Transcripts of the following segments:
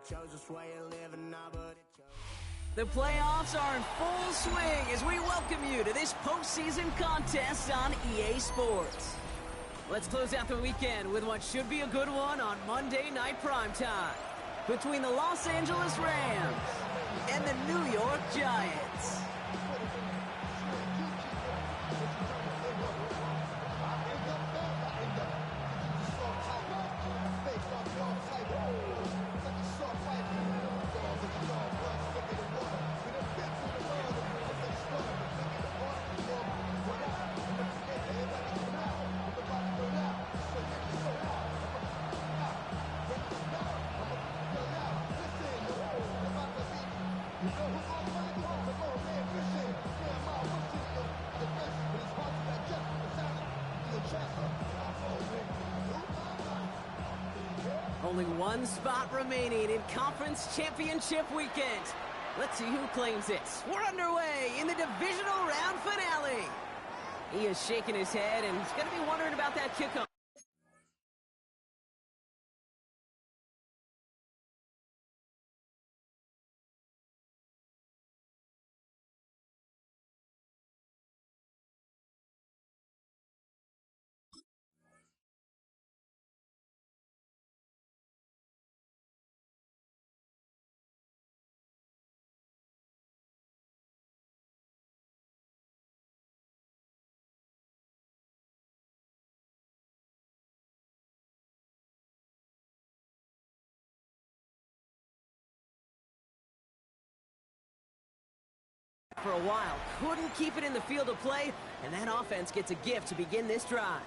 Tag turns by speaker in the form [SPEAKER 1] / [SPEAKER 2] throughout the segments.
[SPEAKER 1] The playoffs are in full swing as we welcome you to this postseason contest on EA Sports. Let's close out the weekend with what should be a good one on Monday Night Primetime between the Los Angeles Rams and the New York Giants. Only one spot remaining in Conference Championship Weekend. Let's see who claims it. We're underway in the divisional round finale. He is shaking his head, and he's going to be wondering about that kickoff. For a while, couldn't keep it in the field of play, and that offense gets a gift to begin this drive.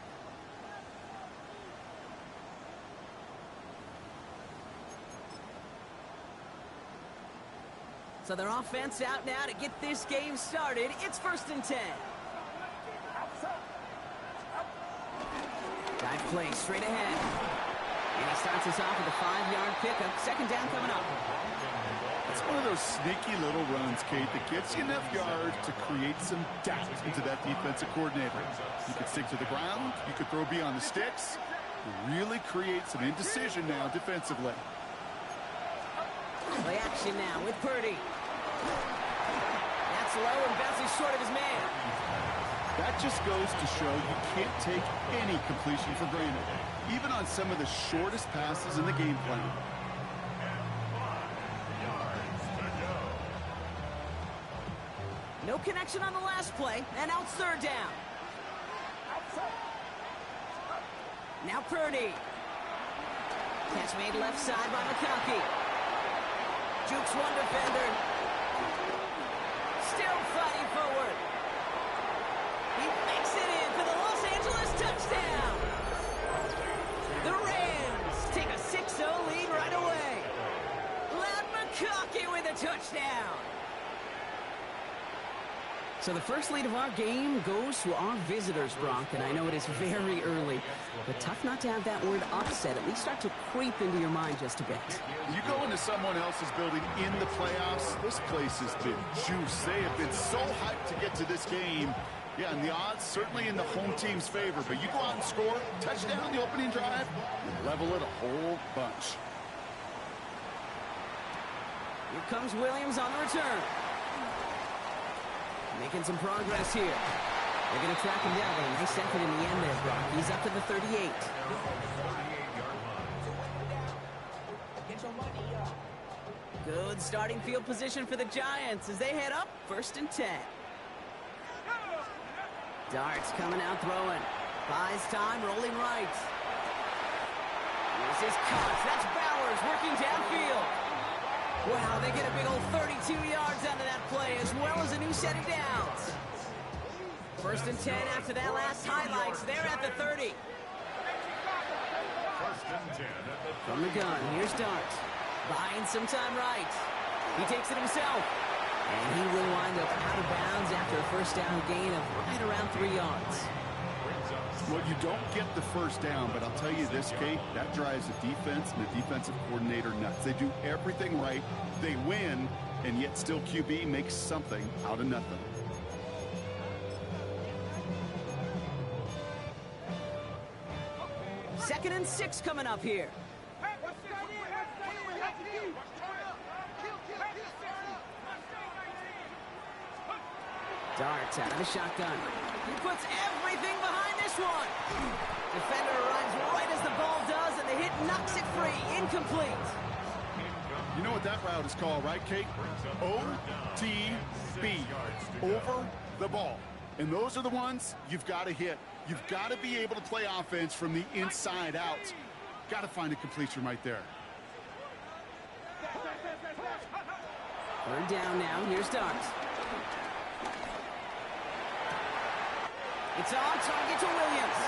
[SPEAKER 1] So their offense out now to get this game started. It's 1st and 10. Dive play straight ahead. And he starts us off with a 5-yard pickup. 2nd down coming up.
[SPEAKER 2] It's one of those sneaky little runs, Kate, that gets you enough yards to create some doubt into that defensive coordinator. You could stick to the ground. You could throw beyond the sticks. Really create some indecision now defensively.
[SPEAKER 1] Play action now with Purdy. That's low and bounces short of his man.
[SPEAKER 2] That just goes to show you can't take any completion for granted, even on some of the shortest passes in the game plan.
[SPEAKER 1] No connection on the last play, and now it's 3rd down. Now Purdy. Catch made left side by McConkey. Jukes one defender. Still fighting forward. He makes it in for the Los Angeles touchdown. The Rams take a 6-0 lead right away. Loud McConkey with a touchdown. So the first lead of our game goes to our visitors, Brock, and I know it is very early, but tough not to have that word upset at least start to creep into your mind just a bit.
[SPEAKER 2] You go into someone else's building in the playoffs, this place has been juice. They have been so hyped to get to this game. Yeah, and the odds certainly in the home team's favor, but you go out and score, touchdown the opening drive, and level it a whole bunch.
[SPEAKER 1] Here comes Williams on the return. Making some progress here. They're going to track him down, but a nice effort in the end there, Brock. He's up to the 38. Good starting field position for the Giants as they head up 1st and 10. Darts coming out throwing. Buys time, rolling right. Here's his cut. That's Bowers working downfield. Wow, they get a big old 32 yards out of that play, as well as a new set of downs. 1st and 10 after that last highlights. They're at the 30. From the gun, here's Dart. Buying some time right. He takes it himself. And he will wind up out of bounds after a 1st down gain of right around 3 yards.
[SPEAKER 2] Well, you don't get the 1st down, but I'll tell you this, Kate, that drives the defense and the defensive coordinator nuts. They do everything right. They win, and yet still QB makes something out of nothing.
[SPEAKER 1] Second and 6 coming up here. Darts out of the shotgun. He puts everything behind this one. Defender arrives right as the ball does, and the hit knocks it free. Incomplete.
[SPEAKER 2] You know what that route is called, right, Kate? OTB. Over the ball. And those are the ones you've got to hit. You've got to be able to play offense from the inside out. Got to find a completion right there.
[SPEAKER 1] Third down now. Here's Darts. It's on target to Williams.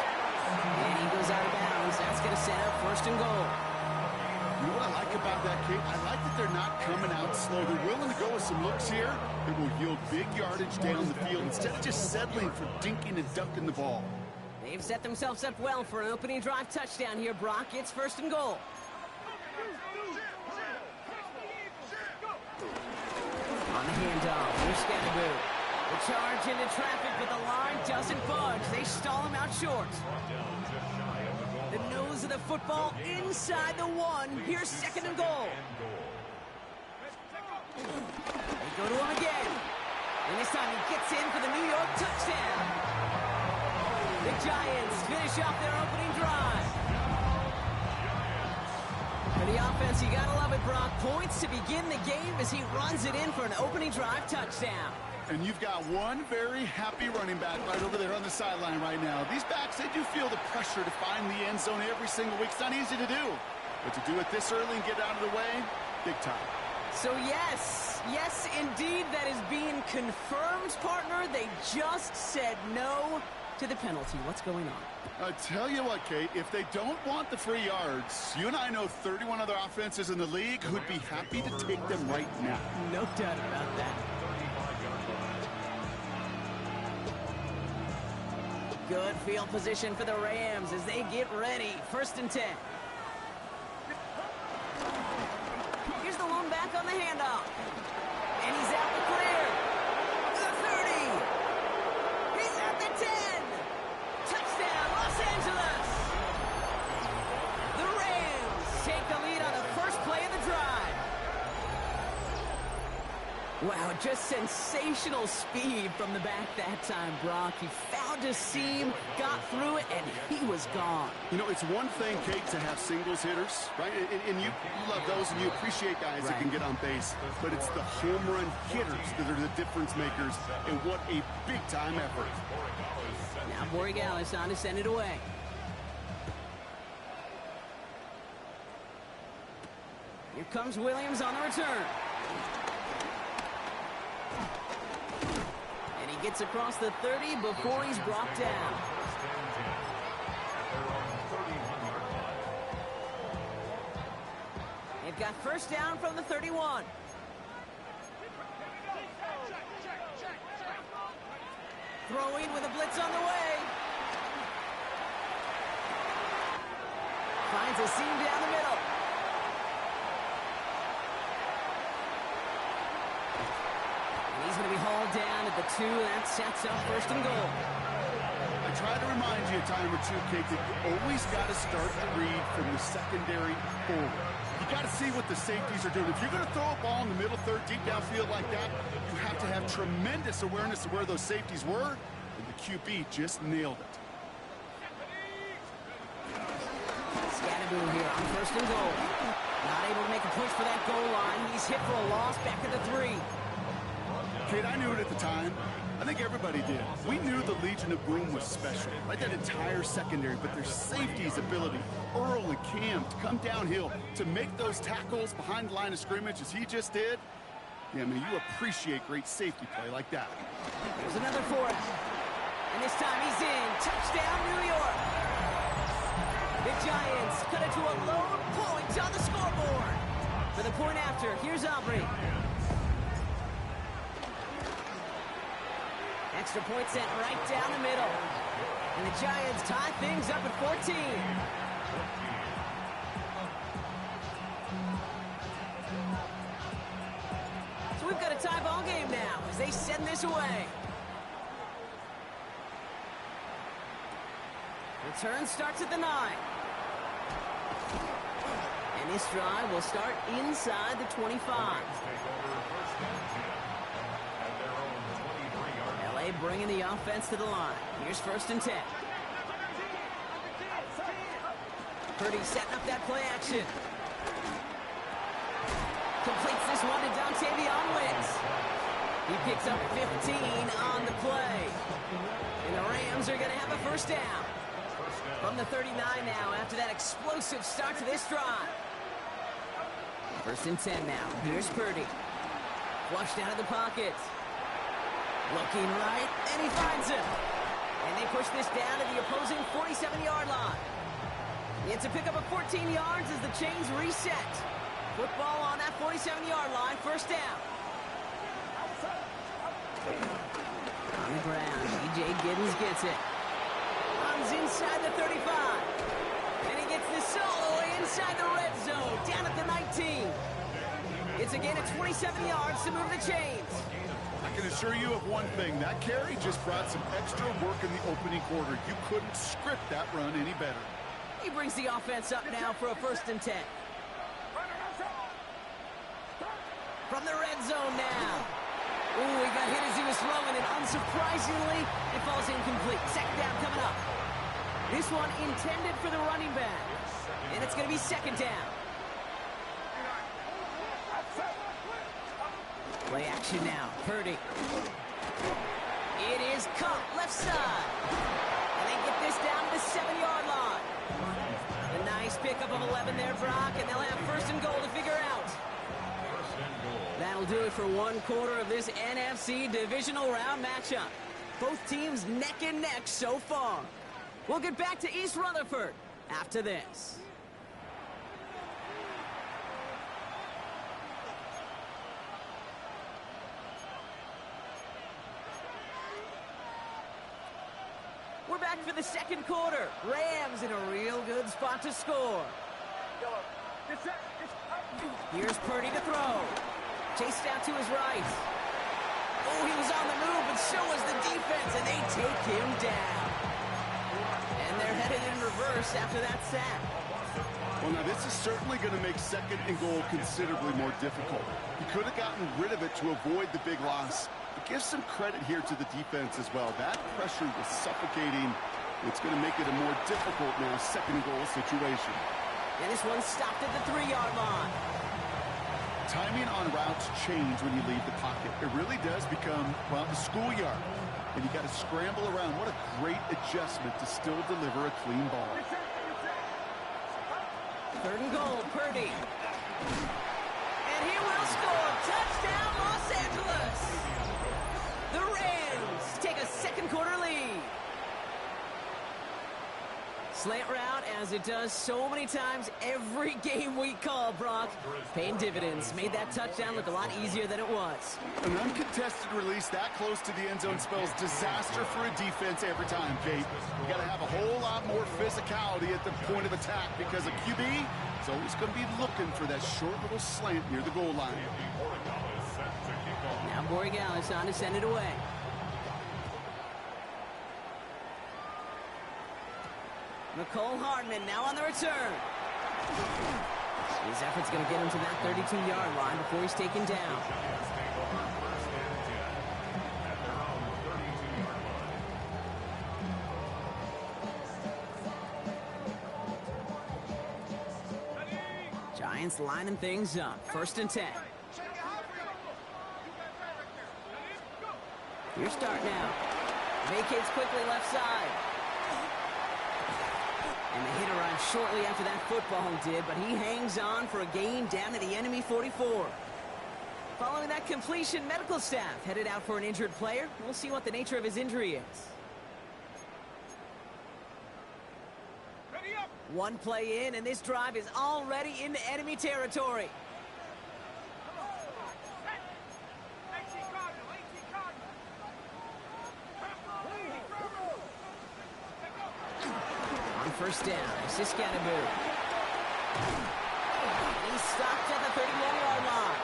[SPEAKER 1] And he goes out of bounds. That's going to set up first and goal.
[SPEAKER 2] You know what I like about that, Kate? I like that they're not coming out slow. They're willing to go with some looks here. It will yield big yardage down the field instead of just settling for dinking and ducking the ball.
[SPEAKER 1] They've set themselves up well for an opening drive touchdown here, Brock. It's first and goal. On the handoff, here's Scatterboo. The charge into traffic, but the line doesn't budge. They stall him out short. The nose of the football inside the one. Here's second and goal. They go to him again. And this time he gets in for the New York touchdown. The Giants finish off their opening drive. For the offense, you gotta love it, Brock. Points to begin the game as he runs it in for an opening drive touchdown.
[SPEAKER 2] And you've got one very happy running back right over there on the sideline right now. These backs, they do feel the pressure to find the end zone every single week. It's not easy to do. But to do it this early and get out of the way, big time.
[SPEAKER 1] So yes, indeed, that is being confirmed, partner. They just said no to the penalty. What's going on?
[SPEAKER 2] I tell you what, Kate, if they don't want the free yards, you and I know 31 other offenses in the league who'd be happy to take them right now.
[SPEAKER 1] No doubt about that. Good field position for the Rams as they get ready. First and 10. Here's the lone back on the handoff. And he's out the clear. The 30. He's at the 10. Touchdown, Los Angeles. The Rams take the lead on the first play of the drive. Wow, just sensational speed from the back that time, Brock. He found a seam, got through it, and he was gone.
[SPEAKER 2] You know, it's one thing, Kate, to have singles hitters, right? And you love those, and you appreciate guys that can get on base. But it's the home run hitters that are the difference makers, and what a big-time effort.
[SPEAKER 1] Now Borregales on to send it away. Here comes Williams on the return. And he gets across the 30 before he's brought down. They've got first down from the 31. Throwing with a blitz on the way. Finds a seam down the middle. And he's going to be hauled down at the 2. That sets up first and goal.
[SPEAKER 2] I try to remind you a time or two, Kate, that you always got to start the read from the secondary forward. You got to see what the safeties are doing. If you're going to throw a ball in the middle third, deep downfield like that, you have to have tremendous awareness of where those safeties were, and the QB just nailed it.
[SPEAKER 1] Scatterboo here on first and goal. Not able to make a push for that goal line. He's hit for a loss back at the 3.
[SPEAKER 2] Kate, I knew it at the time. I think everybody did. We knew the Legion of Boom was special, right? That entire secondary, but their safety's ability, Earl and Cam, to come downhill, to make those tackles behind the line of scrimmage as he just did. Yeah, I mean, you appreciate great safety play like that.
[SPEAKER 1] There's another for it. And this time he's in. Touchdown, New York. The Giants cut it to a lone point on the scoreboard. For the point after, here's Aubrey. Extra point sent right down the middle. And the Giants tie things up at 14. So we've got a tie ball game now as they send this away. Return starts at the 9. And this drive will start inside the 25. LA play, bringing the offense to the line. Here's 1st and 10. Purdy setting up that play action. Completes this one to Dontavion Wicks. He picks up 15 on the play. And the Rams are going to have a 1st down. From the 39 now after that explosive start to this drive. 1st and 10 now. Here's Purdy. Flushed out of the pocket. Looking right, and he finds him. And they push this down to the opposing 47-yard line. It's a pickup of 14 yards as the chains reset. Football on that 47-yard line, 1st down. On the ground, E.J. Giddens gets it. Runs inside the 35. And he gets this solo inside the red zone, down at the 19. It's again at 27 yards to move the chains.
[SPEAKER 2] I can assure you of one thing. That carry just brought some extra work in the opening quarter. You couldn't script that run any better.
[SPEAKER 1] He brings the offense up now for a 1st and 10. From the red zone now. Ooh, he got hit as he was throwing, and unsurprisingly, it falls incomplete. 2nd down coming up. This one intended for the running back. And it's going to be 2nd down. Play action now. Purdy. It is caught left side. And they get this down to the 7-yard line. A nice pickup of 11 there, Brock, and they'll have 1st and goal to figure out. That'll do it for one quarter of this NFC divisional round matchup. Both teams neck and neck so far. We'll get back to East Rutherford after this. We're back for the 2nd quarter. Rams in a real good spot to score. Here's Purdy to throw. Chased out to his right. Oh, he was on the move, but so was the defense, and they take him down. And they're headed in reverse after that sack.
[SPEAKER 2] Well, now this is certainly going to make 2nd and goal considerably more difficult. He could have gotten rid of it to avoid the big loss. But give some credit here to the defense as well. That pressure was suffocating. It's going to make it a more difficult now 2nd and goal situation.
[SPEAKER 1] And this one stopped at the 3-yard line.
[SPEAKER 2] Timing on routes change when you leave the pocket. It really does become, well, the schoolyard. And you got to scramble around. What a great adjustment to still deliver a clean ball.
[SPEAKER 1] 3rd and goal, Purdy. And he will score. Touchdown, Los Angeles. The Rams take a 2nd quarter lead. Slant route, as it does so many times every game we call, Brock. Paying dividends. Made that touchdown look a lot easier than it was.
[SPEAKER 2] An uncontested release that close to the end zone spells disaster for a defense every time, Kate. You got to have a whole lot more physicality at the point of attack because a QB is always going to be looking for that short little slant near the goal line.
[SPEAKER 1] Now Borregales on to send it away. Nicole Hardman now on the return. His effort's going to get him to that 32-yard line before he's taken down. Giants lining things up. 1st and 10. Your start now. Vacates quickly left side. And the hit arrived shortly after that football did, but he hangs on for a gain down to the enemy 44. Following that completion, medical staff headed out for an injured player. We'll see what the nature of his injury is. One play in, and this drive is already into enemy territory. First down, Siskanabu. He's stopped at the 31-yard line.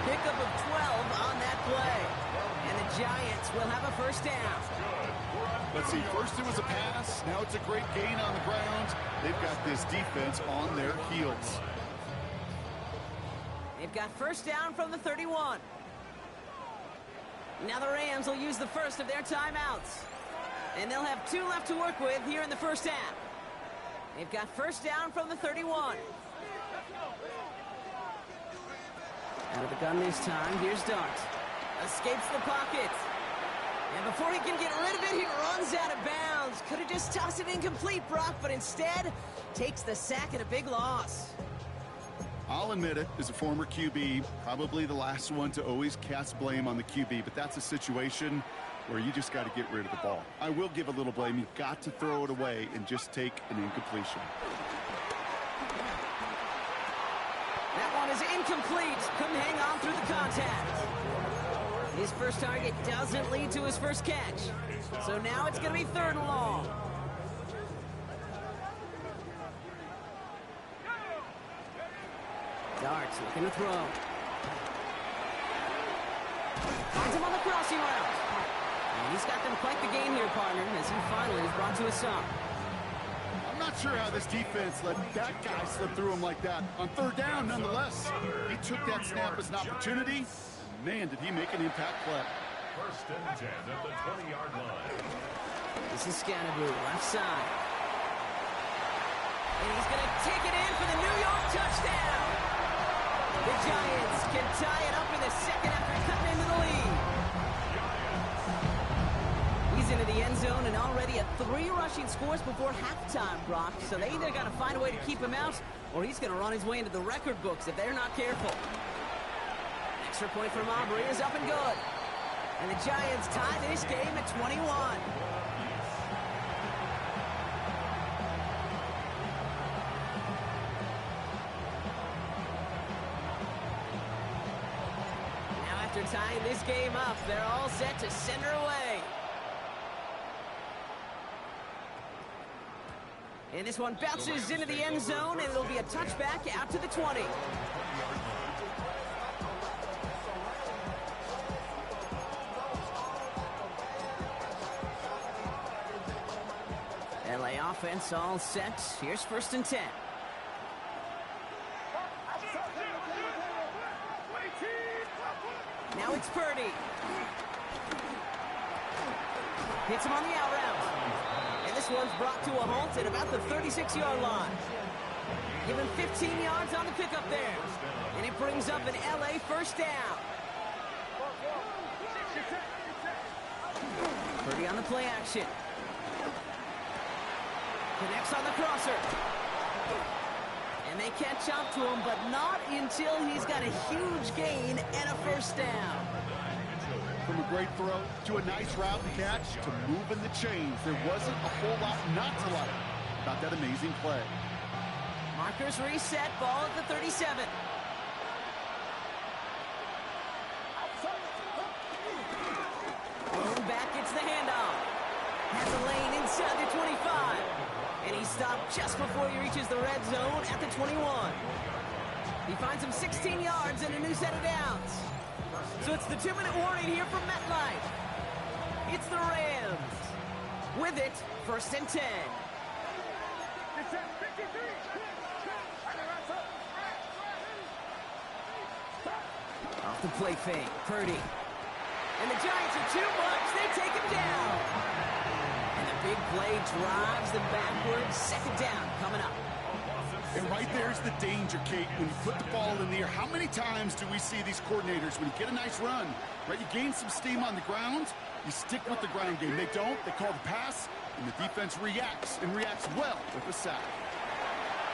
[SPEAKER 1] Pickup of 12 on that play. And the Giants will have a 1st down.
[SPEAKER 2] Let's see, first it was a pass, now it's a great gain on the ground. They've got this defense on their heels.
[SPEAKER 1] They've got 1st down from the 31. Now the Rams will use the first of their timeouts. And they'll have 2 left to work with here in the first half. They've got first down from the 31. Out of the gun this time, here's Dart. Escapes the pocket. And before he can get rid of it, he runs out of bounds. Could have just tossed it incomplete, Brock, but instead takes the sack and a big loss.
[SPEAKER 2] I'll admit it, as a former QB, probably the last one to always cast blame on the QB, but that's a situation where you just got to get rid of the ball. I will give a little blame. You've got to throw it away and just take an incompletion.
[SPEAKER 1] That one is incomplete. Couldn't hang on through the contact. His first target doesn't lead to his first catch. So now it's going to be 3rd and long. Darts looking to throw. Finds him on the crossing route. And he's got them quite the game here, partner, as he finally is brought to a stop.
[SPEAKER 2] I'm not sure how this defense let that guy slip through him like that. On 3rd down, nonetheless. He took that snap as an opportunity. Man, did he make an impact play.
[SPEAKER 3] 1st and 10 at the 20-yard line.
[SPEAKER 1] This is Scannaboo, left side. And he's going to take it in for the New York touchdown. The Giants can tie it up in the second after cutting into the lead. He's into the end zone and already at 3 rushing scores before halftime, Brock. So they either got to find a way to keep him out, or he's going to run his way into the record books if they're not careful. Extra point from Aubrey is up and good. And the Giants tie this game at 21. Now after tying this game up, they're all set to send her away. And this one bounces into the end zone, and it'll be a touchback out to the 20. LA offense all set. Here's 1st and 10. Now it's Purdy. Hits him on the out route. And this one's brought to a halt at about the 36-yard line. Give him 15 yards on the pickup there. And it brings up an LA first down. Purdy on the play action. Connects on the crosser. And they catch up to him, but not until he's got a huge gain and a first down.
[SPEAKER 2] From a great throw to a nice route and catch to moving the chains, there wasn't a whole lot not to like about that amazing play.
[SPEAKER 1] Markers reset, ball at the 37. Going back, gets the handoff. Has a lane inside the 25. And he stopped just before he reaches the red zone at the 21. He finds him 16 yards and a new set of downs. So it's the 2-minute warning here from MetLife. It's the Rams. With it, 1st and 10. Off the play fake, Purdy. And the Giants are too much. They take him down. And the big play drives them backwards. 2nd down coming up.
[SPEAKER 2] And right there's the danger, Kate, when you put the ball in the air. How many times do we see these coordinators, when you get a nice run, right, you gain some steam on the ground, you stick with the ground game. They don't, they call the pass, and the defense reacts, and reacts well with a sack.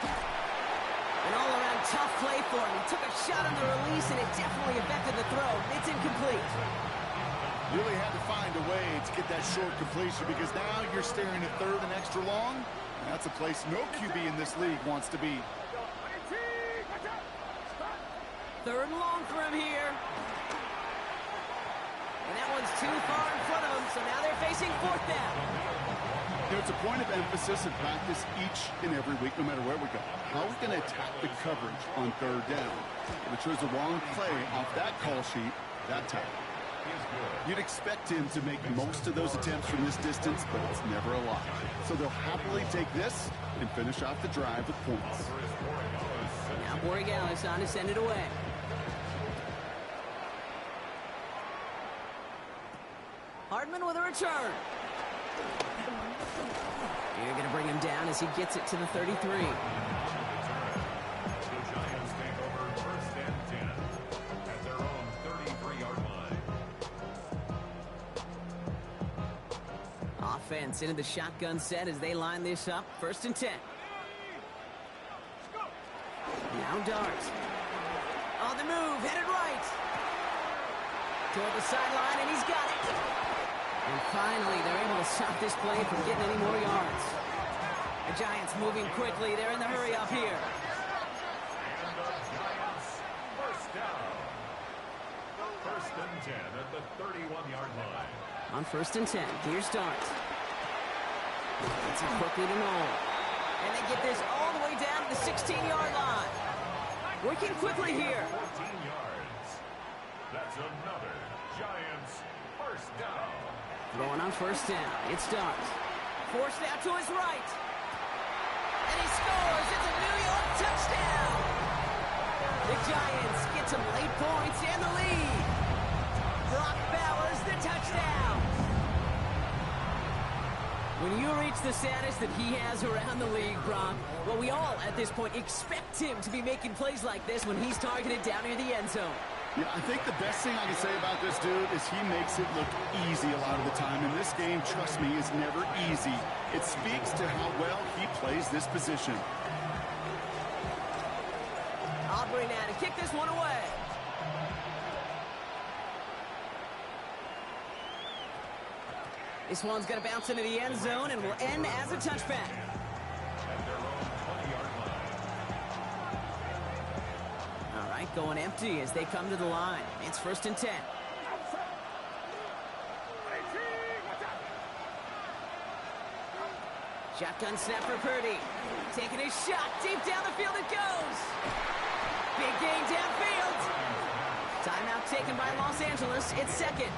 [SPEAKER 1] An all-around tough play for him. He took a shot on the release, and it definitely affected the throw. It's incomplete.
[SPEAKER 2] Really had to find a way to get that short completion, because now you're staring at 3rd and extra long. That's a place no QB in this league wants to be.
[SPEAKER 1] 3rd and long for him here. And that one's too far in front of him, so now they're facing 4th down.
[SPEAKER 2] You know, it's a point of emphasis in practice each and every week, no matter where we go. How are we going to attack the coverage on 3rd down? If it shows the wrong play off that call sheet, that time. You'd expect him to make most of those attempts from this distance, but it's never a lot. So they'll happily take this and finish off the drive with points.
[SPEAKER 1] Now Borregales on to send it away. Hardman with a return. You're going to bring him down as he gets it to the 33.
[SPEAKER 3] The Giants take over first and 10 at their own 33-yard line.
[SPEAKER 1] Offense into the shotgun set as they line this up. First and 10. Now Dart. On the move, headed right. Toward the sideline, and he's got it. And finally, they're able to stop this play from getting any more yards. The Giants moving quickly. They're in the hurry up here.
[SPEAKER 3] And the Giants first down. First and 10 at the 31-yard line.
[SPEAKER 1] On first and 10, here's Dart. Gets it quickly to Knoll. And they get this all the way down to the 16-yard line. Working quickly here.
[SPEAKER 3] 14 yards. That's another Giants first down.
[SPEAKER 1] Going on first down. It's Dart. Forced out to his right. And he scores. It's a New York touchdown. The Giants get some late points and the lead. Brock Bowers, the touchdown. When you reach the status that he has around the league, Brock, well, we all at this point expect him to be making plays like this when he's targeted down near the end zone.
[SPEAKER 2] Yeah, I think the best thing I can say about this dude is he makes it look easy a lot of the time. And this game, trust me, is never easy. It speaks to how well he plays this position.
[SPEAKER 1] Aubrey now to kick this one away. This one's going to bounce into the end zone and will end as a touchback.
[SPEAKER 3] At their own 20-yard line.
[SPEAKER 1] All right, going empty as they come to the line. It's first and 10. Shotgun snap for Purdy. Taking his shot. Deep down the field it goes. Big gain downfield. Timeout taken by Los Angeles. It's second.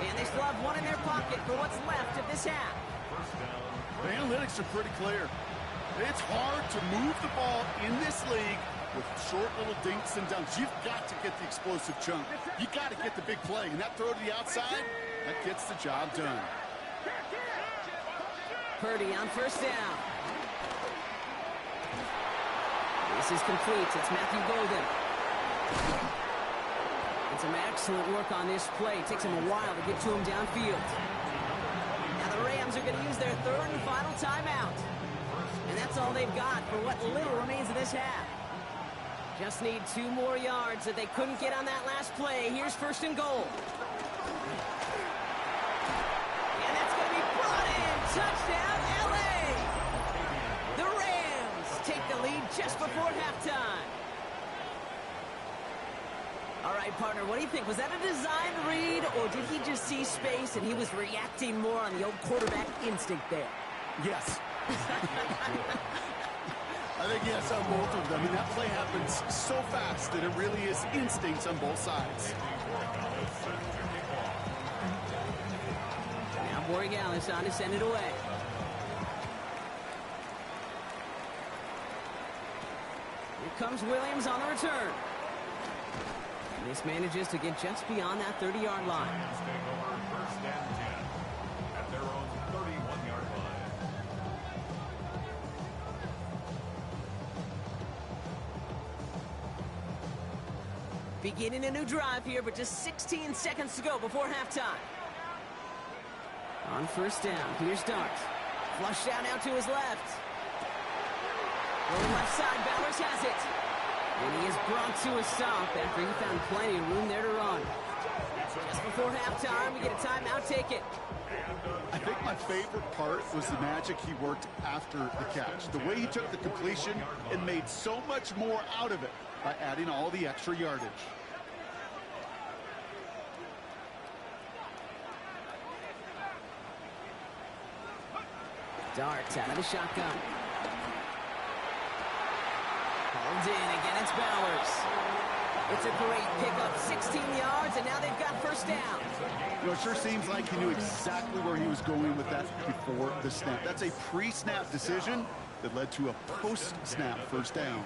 [SPEAKER 1] And they still have one in their pocket for what's left of this half.
[SPEAKER 2] The analytics are pretty clear. It's hard to move the ball in this league with short little dinks and dunks. You've got to get the explosive chunk. You got to get the big play. And that throw to the outside, that gets the job done.
[SPEAKER 1] Purdy on first down. This is complete. It's Matthew Golden. And some excellent work on this play. It takes him a while to get to him downfield. Now the Rams are going to use their third and final timeout. And that's all they've got for what little remains of this half. Just need 2 more yards that they couldn't get on that last play. Here's first and goal. And that's going to be brought in. Touchdown, LA! The Rams take the lead just before halftime. All right, partner, what do you think? Was that a design read, or did he just see space and he was reacting more on the old quarterback instinct there?
[SPEAKER 2] Yes. I think yes on both of them. I mean, that play happens so fast that it really is instincts on both sides.
[SPEAKER 1] Now Borregales on to send it away. Here comes Williams on the return. And this manages to get just beyond that 30-yard line.
[SPEAKER 3] Giants take over first and 10 at their own 31-yard line.
[SPEAKER 1] Beginning a new drive here, but just 16 seconds to go before halftime. On first down, here's Dart. Flushed out now to his left. Going left side, Bowers has it. And he is brought to a stop after he found plenty of room there to run. Just before halftime, we get a timeout, take it.
[SPEAKER 2] I think my favorite part was the magic he worked after the catch. The way he took the completion and made so much more out of it by adding all the extra yardage.
[SPEAKER 1] Dart out of the shotgun. Hauled in, again it's Bowers. It's a great pickup, 16 yards, and now they've got first down.
[SPEAKER 2] You know, it sure seems like he knew exactly where he was going with that before the snap. That's a pre-snap decision that led to a post-snap first down.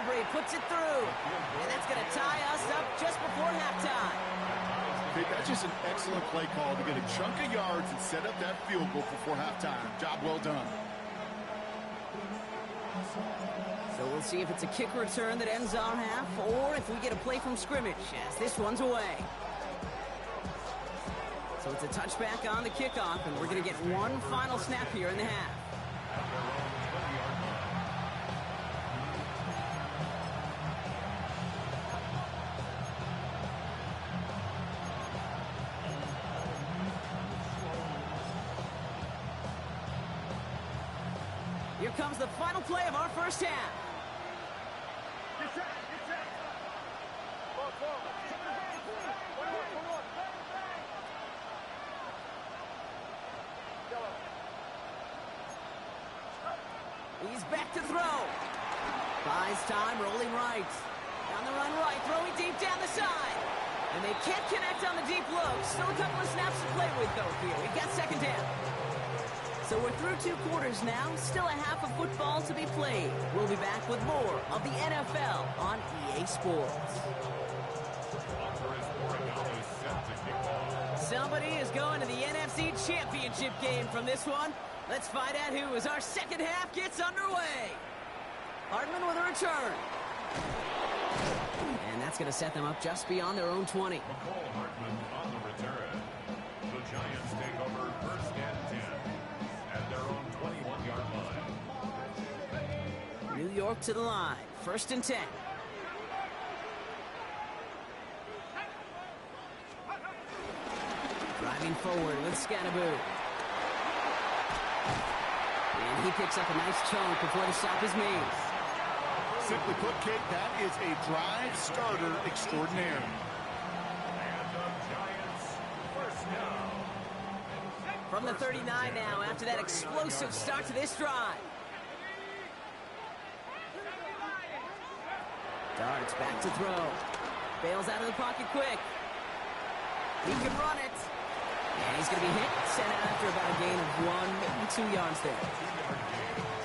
[SPEAKER 1] Aubrey he puts it through. And that's going to tie us up just before halftime.
[SPEAKER 2] Okay, that's just an excellent play call to get a chunk of yards and set up that field goal before halftime. Job well done.
[SPEAKER 1] So we'll see if it's a kick return that ends our half, or if we get a play from scrimmage, as this one's away. So it's a touchback on the kickoff, and we're going to get one final snap here in the half. Here comes the final play of our first half. He's back to throw. Buys time, rolling right. Down the run right, throwing deep down the side. And they can't connect on the deep look. Still a couple of snaps to play with, though, here. We've got second down. So we're through 2 quarters now. Still a half of football to be played. We'll be back with more of the NFL on EA Sports. Somebody is going to the NFC Championship game from this one. Let's find out who as our second half gets underway. Hartman with a return. And that's going to set them up just beyond their own 20.
[SPEAKER 3] McCall Hartman on the return. The Giants take over first and 10 at their own 21-yard line.
[SPEAKER 1] New York to the line. First and 10. Driving forward with Scatterboot. And he picks up a nice chunk before the stop is made.
[SPEAKER 2] Simply put, Kate, that is a drive starter extraordinaire.
[SPEAKER 3] And the Giants first down.
[SPEAKER 1] From the 39 now after that explosive start to this drive. Darts back to throw. Bails out of the pocket quick. He can run it. And he's going to be hit, sent out after about a gain of 1, maybe 2 yards there.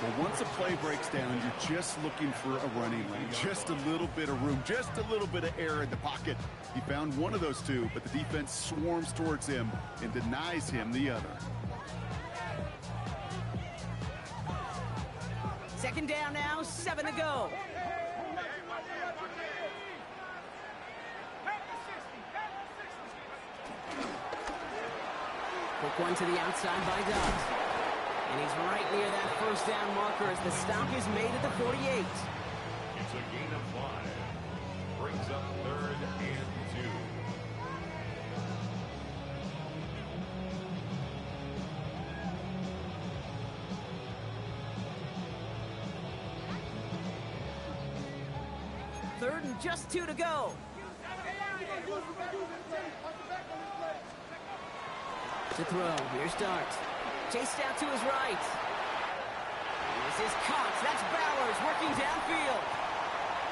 [SPEAKER 2] Well, once a play breaks down, you're just looking for a running lane. Just a little bit of room, just a little bit of air in the pocket. He found one of those two, but the defense swarms towards him and denies him the other.
[SPEAKER 1] Second down now, 7 to go. Quick one to the outside by Dobbs. And he's right near that first down marker as the stop is made at the 48.
[SPEAKER 3] It's a gain of 5. Brings up 3rd and 2.
[SPEAKER 1] Third and just 2 to go. To throw, here's Dart. Chased out to his right. This is Cox, that's Bowers working downfield.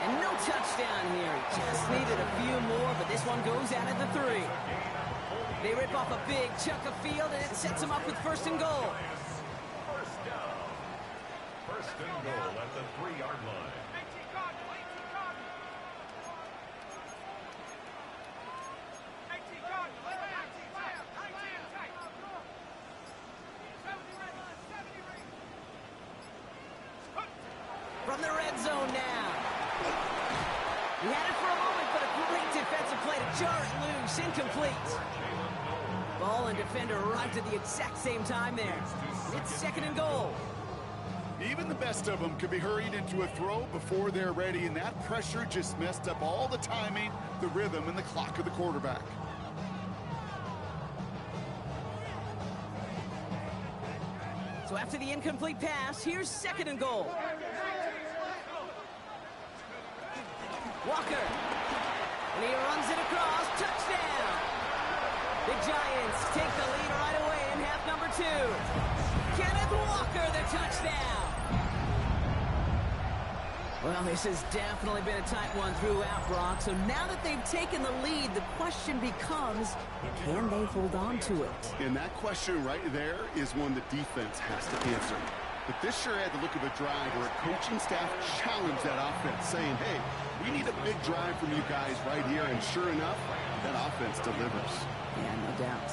[SPEAKER 1] And no touchdown here. He just needed a few more, but this one goes out at the 3. They rip off a big chunk of field, and it sets them up with first and goal.
[SPEAKER 3] First down. First and goal at the 3-yard line.
[SPEAKER 1] From the red zone now. He had it for a moment, but a great defensive play to jar it loose. Incomplete. Ball and defender arrived at the exact same time there. It's second and goal.
[SPEAKER 2] Even the best of them could be hurried into a throw before they're ready, and that pressure just messed up all the timing, the rhythm, and the clock of the quarterback.
[SPEAKER 1] So after the incomplete pass, here's second and goal. Walker. And he runs it across. Touchdown. The Giants take the lead right away in half number 2. Kenneth Walker, the touchdown. Well, this has definitely been a tight one throughout, Brock. So now that they've taken the lead, the question becomes, can they hold on to it?
[SPEAKER 2] And that question right there is one the defense has to answer. But this sure had the look of a drive where a coaching staff challenged that offense, saying, hey, we need a big drive from you guys right here. And sure enough, that offense delivers.
[SPEAKER 1] Yeah, no doubt.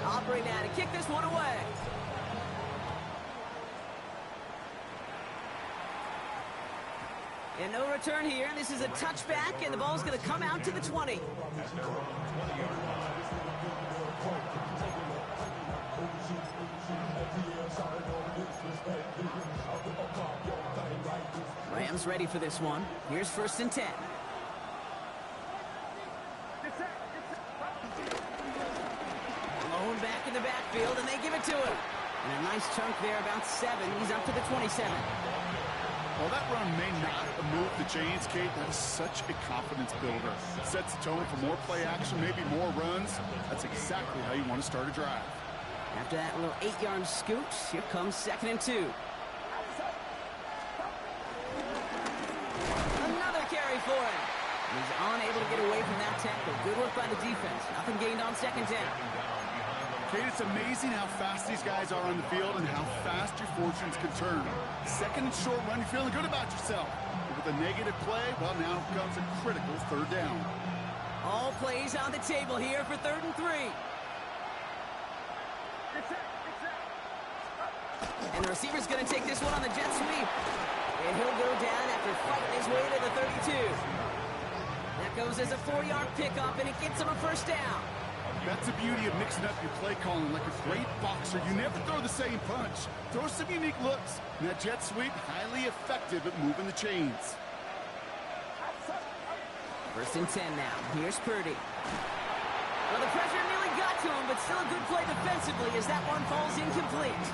[SPEAKER 1] Operating now to kick this one away. And no return here. This is a touchback, and the ball's going to come out to the 20. Rams ready for this one. Here's 1st and 10. Blown back in the backfield, and they give it to him. And a nice chunk there, about 7. He's up to the 27.
[SPEAKER 2] Well, that run may not have moved the chains, Kate. That is such a confidence builder. It sets the tone for more play action, maybe more runs. That's exactly how you want to start a drive.
[SPEAKER 1] After that little 8-yard scoot, here comes 2nd and 2. Another carry for him. He's unable to get away from that tackle. Good work by the defense. Nothing gained on 2nd down.
[SPEAKER 2] Kate, it's amazing how fast these guys are on the field and how fast your fortunes can turn. 2nd and short run, you're feeling good about yourself. But with a negative play, well, now comes a critical 3rd down.
[SPEAKER 1] All plays on the table here for 3rd and 3. And the receiver's going to take this one on the jet sweep. And he'll go down after fighting his way to the 32. That goes as a 4-yard pickup, and it gets him a 1st down.
[SPEAKER 2] That's the beauty of mixing up your play calling. Like a great boxer, you never throw the same punch. Throw some unique looks. And that jet sweep, highly effective at moving the chains.
[SPEAKER 1] 1st and 10 now. Here's Purdy. Well, the pressure nearly got to him, but still a good play defensively as that one falls incomplete.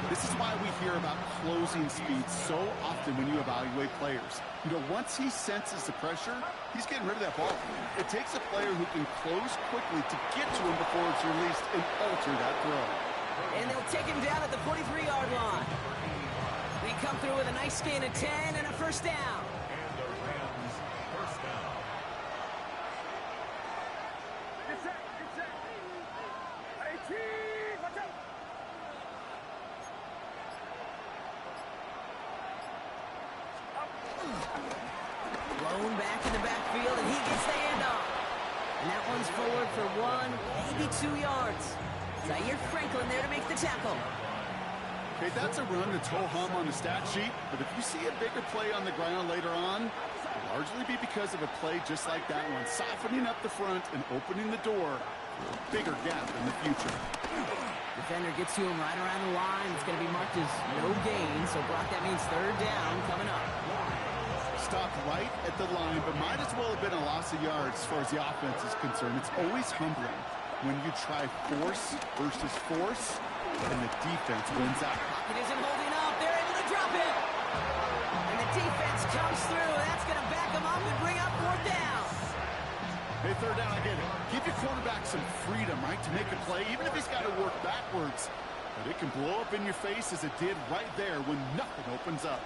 [SPEAKER 2] This is why we hear about closing speed so often when you evaluate players. You know, once he senses the pressure, he's getting rid of that ball. It takes a player who can close quickly to get to him before it's released and alter that throw.
[SPEAKER 1] And they'll take him down at the 43-yard line. They come through with a nice gain of 10 and a 1st down.
[SPEAKER 3] And the Rams, 1st down.
[SPEAKER 1] Blown back in the backfield, and he gets the handoff. And that one's forward for 1, maybe 2 yards. Zaire Franklin there to make the tackle.
[SPEAKER 2] Okay, that's a run that's ho-hum on the stat sheet, but if you see a bigger play on the ground later on, it'll largely be because of a play just like that one, softening up the front and opening the door for a bigger gap in the future.
[SPEAKER 1] Defender gets to him right around the line. It's going to be marked as no gain, so Brock, that means 3rd down coming up.
[SPEAKER 2] Stopped right at the line, but might as well have been a loss of yards as far as the offense is concerned. It's always humbling when you try force versus force, and the defense wins out.
[SPEAKER 1] Pocket isn't holding up. They're able to drop it. And the defense comes through. That's going to back them up and bring up 4th down.
[SPEAKER 2] Hey, 3rd down, I get it. Give your quarterback some freedom, right, to make a play, even if he's got to work backwards. But it can blow up in your face as it did right there when nothing opens up.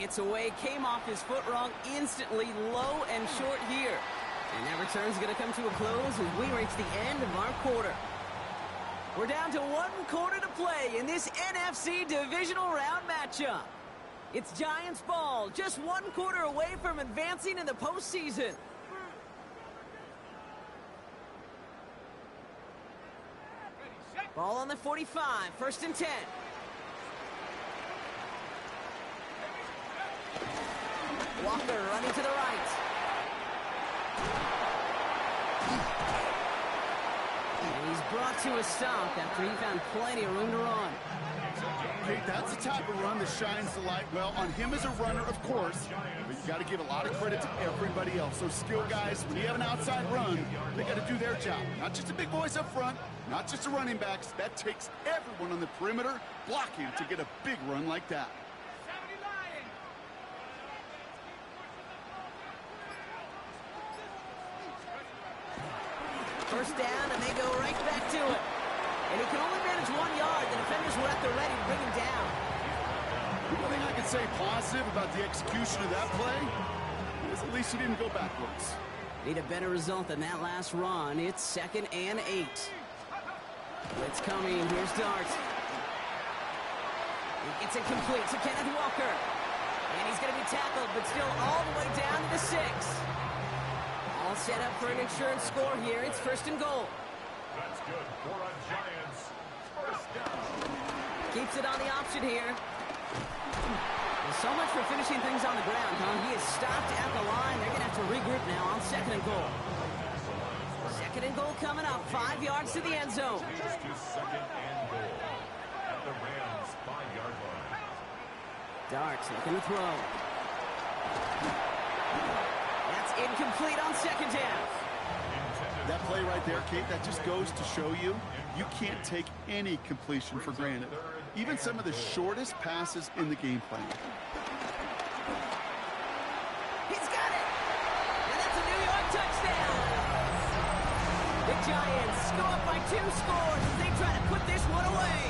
[SPEAKER 1] It's away, came off his foot wrong instantly, low and short here. And that return's going to come to a close as we reach the end of our quarter. We're down to 1 quarter to play in this NFC divisional round matchup. It's Giants ball, just 1 quarter away from advancing in the postseason. Ball on the 45, 1st and 10. Walker running to the right. And he's brought to a stop after he found plenty of room to run.
[SPEAKER 2] Okay, that's the type of run that shines the light well on him as a runner, of course, but you got to give a lot of credit to everybody else. Those skill guys, when you have an outside run, they got to do their job. Not just the big boys up front, not just the running backs. That takes everyone on the perimeter blocking to get a big run like that.
[SPEAKER 1] First down, and they go right back to it. And he can only manage 1 yard. The defenders were at the ready to bring him down.
[SPEAKER 2] One thing I can say positive about the execution of that play is at least he didn't go backwards.
[SPEAKER 1] Need a better result than that last run. It's 2nd and 8. Blitz coming. Here's Dart. He gets it complete to Kenneth Walker. And he's going to be tackled, but still all the way down to the 6. All set up for an insurance score here. It's 1st and goal.
[SPEAKER 3] That's good for a Giants first down.
[SPEAKER 1] Keeps it on the option here. Well, so much for finishing things on the ground, huh? He is stopped at the line. They're going to have to regroup now on 2nd and goal. 2nd and goal coming up. 5 yards to the end zone.
[SPEAKER 3] Just to 2nd and goal at the Rams' 5-yard line.
[SPEAKER 1] Darts looking to throw. That's incomplete on 2nd down.
[SPEAKER 2] That play right there, Kate, that just goes to show you, you can't take any completion for granted. Even some of the shortest passes in the game plan.
[SPEAKER 1] He's got it! And that's a New York touchdown! The Giants go up by 2 scores as they try to put this one away.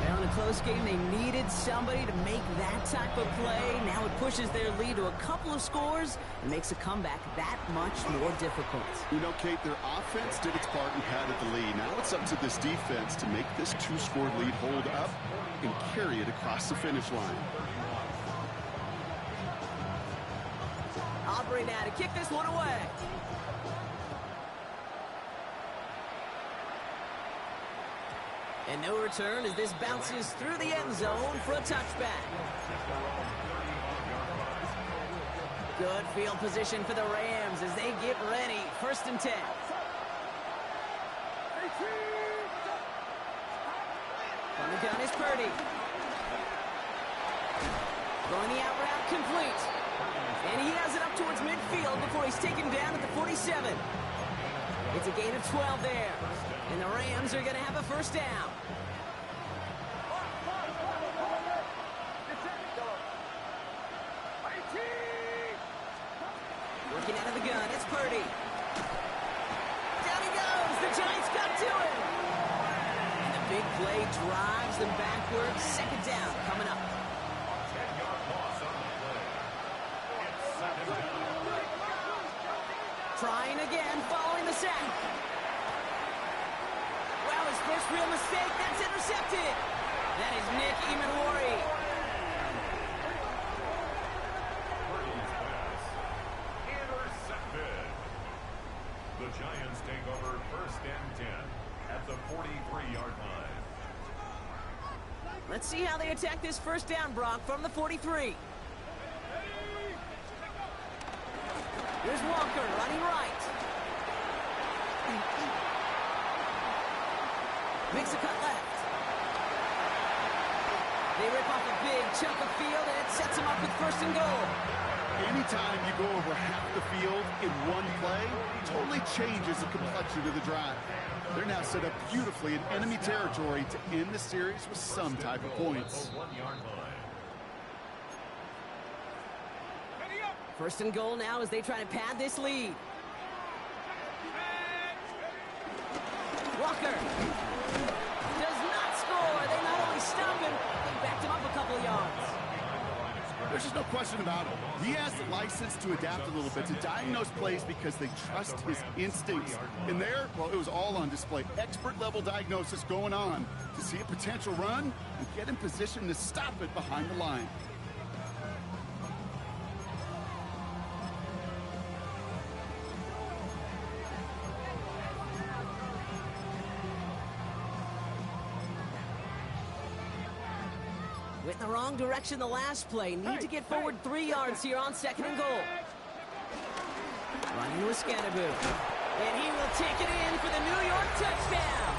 [SPEAKER 1] Well, in a close game, they needed somebody to make that type of play. Now it pushes their lead to a couple of scores and makes a comeback that much more difficult.
[SPEAKER 2] You know, Kate, their offense did its part and padded the lead. Now it's up to this defense to make this 2-score lead hold up and carry it across the finish line.
[SPEAKER 1] Aubrey now to kick this one away. And no return as this bounces through the end zone for a touchback. Good field position for the Rams as they get ready. 1st and 10. On the gun is Purdy. Throwing the out route complete. And he has it up towards midfield before he's taken down at the 47. It's a gain of 12 there. And the Rams are going to have a 1st down. Working out of the gun, it's Purdy. Down he goes. The Giants got to him. And the big play drives them backwards. 2nd down coming up.
[SPEAKER 3] 10-yard loss on the play. It's 2nd down.
[SPEAKER 1] Trying again following the sack. Well, his first real mistake. That's intercepted. That is Nick Emanwari.
[SPEAKER 3] The Giants take over 1st and 10 at the 43-yard line.
[SPEAKER 1] Let's see how they attack this 1st down, Brock, from the 43. Here's Walker running right. Makes a cut left. They rip off a big chunk of field, and it sets them up with 1st and goal.
[SPEAKER 2] Anytime you go over half the field in one play, totally changes the complexion of the drive. They're now set up beautifully in enemy territory to end the series with some type of points.
[SPEAKER 3] 1-yard line.
[SPEAKER 1] 1st and goal now as they try to pad this lead. Walker does not score. They not only stop him, they backed him up a couple of yards.
[SPEAKER 2] There's just no question about it. He has the license to adapt a little bit, to diagnose plays because they trust his instincts. And there, well, it was all on display. Expert-level diagnosis going on to see a potential run and get in position to stop it behind the line.
[SPEAKER 1] Went in the wrong direction the last play. Need to get forward 3 yards here on 2nd and goal. Running with Scannaboo. And he will take it in for the New York touchdown.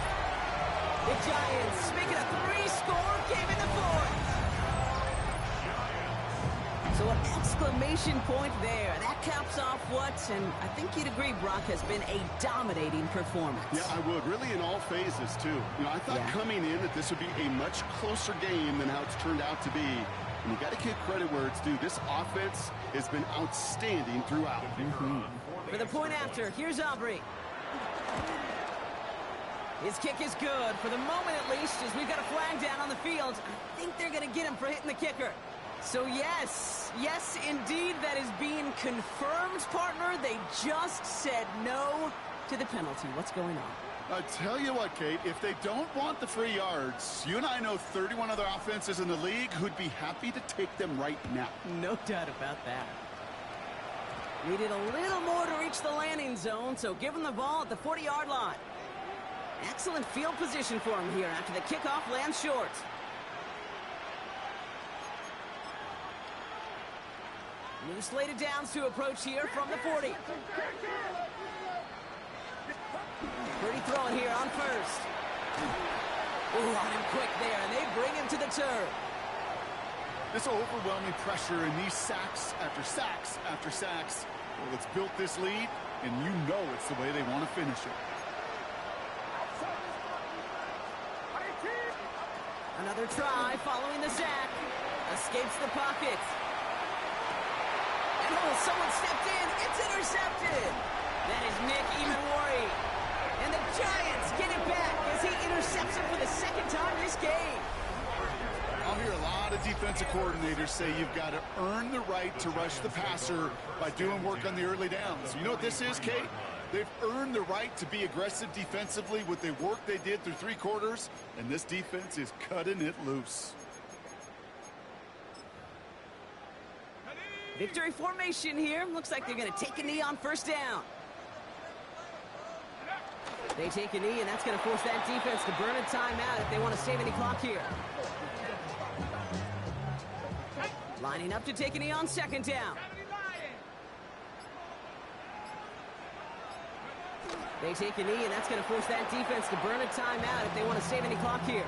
[SPEAKER 1] The Giants make it a 3-score game in the 4th. So an exclamation point there. That caps off what, and I think you'd agree, Brock, has been a dominating performance.
[SPEAKER 2] Yeah, I would. Really in all phases, too. You know, I thought coming in that this would be a much closer game than how it's turned out to be. And you got to give credit where it's due. This offense has been outstanding throughout.
[SPEAKER 1] For the point after, here's Aubrey. His kick is good, for the moment at least, as we've got a flag down on the field. I think they're going to get him for hitting the kicker. So yes, indeed, that is being confirmed, partner. They just said no to the penalty. What's going on?
[SPEAKER 2] I tell you what, Kate, if they don't want the free yards, you and I know 31 other offenses in the league who'd be happy to take them right now.
[SPEAKER 1] No doubt about that. Needed a little more to reach the landing zone, so give him the ball at the 40-yard line. Excellent field position for him here after the kickoff lands short. New slated downs to approach here from the 40. Pretty throwing here on first. Ooh, on him quick there, and they bring him to the turf.
[SPEAKER 2] This overwhelming pressure and these sacks after sacks after sacks, well, it's built this lead, and you know it's the way they want to finish it.
[SPEAKER 1] Another try following the sack. Escapes the pocket. And oh, someone stepped in. It's intercepted. That is Nick Imanwari. And the Giants get it back as he intercepts him for the second time this game.
[SPEAKER 2] I'll hear a lot of defensive coordinators say you've got to earn the right to rush the passer by doing work on the early downs. You know what this is, Kate? They've earned the right to be aggressive defensively with the work they did through 3 quarters, and this defense is cutting it loose.
[SPEAKER 1] Victory formation here. Looks like they're going to take a knee on first down. They take a knee, and that's going to force that defense to burn a timeout if they want to save any clock here. Lining up to take a knee on second down. They take a knee, and that's going to force that defense to burn a timeout if they want to save any clock here.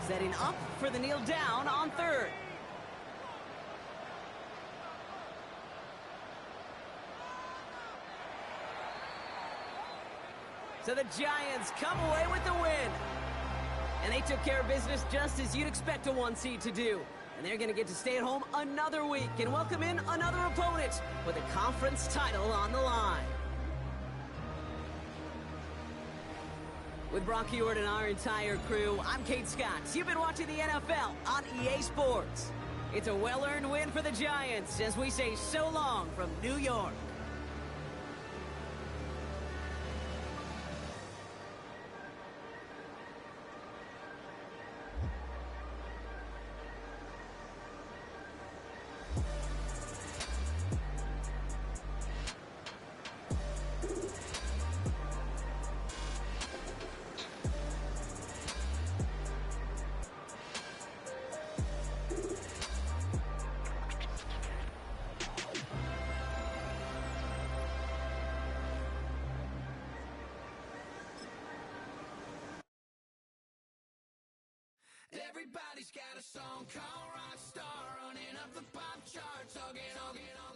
[SPEAKER 1] Setting up for the kneel down on third. So the Giants come away with the win. And they took care of business just as you'd expect a 1 seed to do. And they're going to get to stay at home another week and welcome in another opponent with a conference title on the line. With Brock Ewart and our entire crew, I'm Kate Scott. You've been watching the NFL on EA Sports. It's a well-earned win for the Giants as we say so long from New York.
[SPEAKER 4] Everybody's got a song called Rockstar, running up the pop charts, all get on.